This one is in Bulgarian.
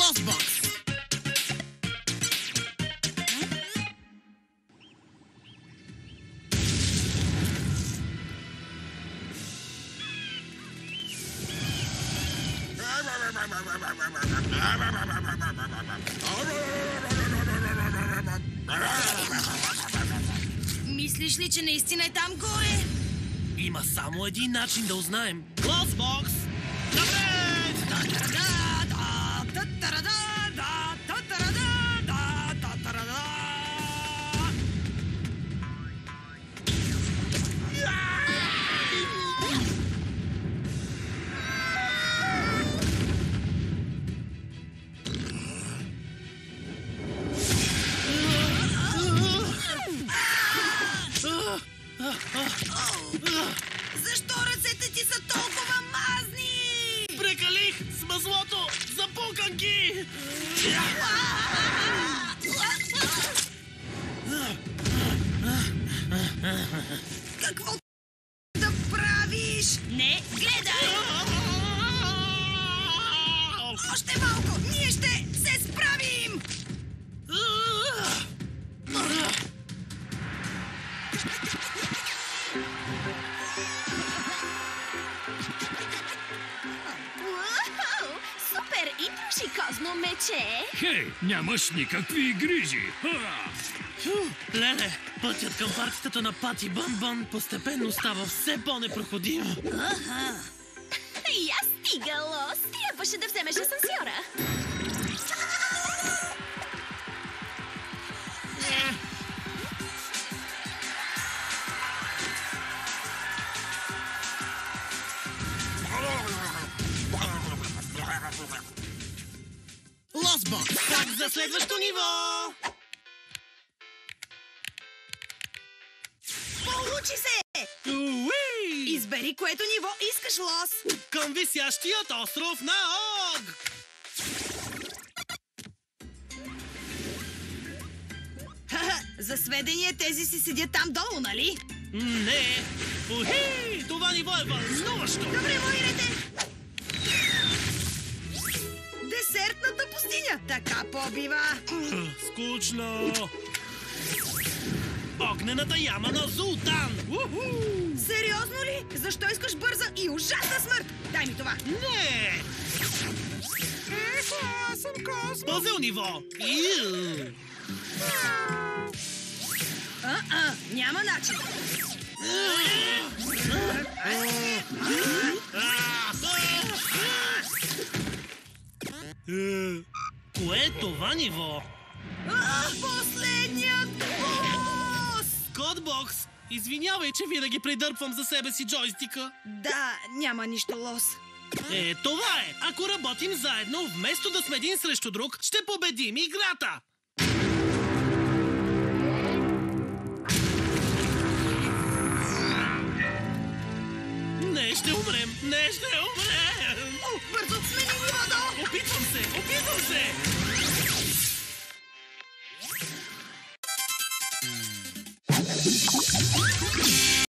Лосбокс. Мислиш ли, че наистина е там горе? Има само един начин да узнаем. Лосбокс! Напред! Защо ръцете ти са толкова мазни? Прекалих с маслото за пуканки! Какво да правиш? Не, гледай! Още малко! Ние ще се справим! Уау! Супер интрошикозно мече! Хей, нямаш никакви грижи. Ха! Леле, пътят към паркстата на Пати Бон постепенно става все по-непроходим. Я стига, Лос! Трябваше да вземеш асансьора. Лосбокс. Как за следващо ниво! Получи се! Уи! Избери което ниво искаш, Лос. Към висящият остров на Ог! Ха-ха, за сведение тези си седят там долу, нали? Не! Ухи! Това ниво е вълнуващо! Добре, воирете! Десертната пустиня! Така побива! Скучно! Огнената яма на Зултан! Уху! Сериозно ли? Защо искаш бърза и ужасна смърт? Дай ми това! Не! Аз съм Космо! Пъзел ниво! Иу! Няма начин! Кое е това ниво? Последният бос! Кодбокс! Извинявай, че винаги придърпвам за себе си джойстика. Да, няма нищо, Лос. Това е! Ако работим заедно, вместо да сме един срещу друг, ще победим играта! Не ще умрем! Не ще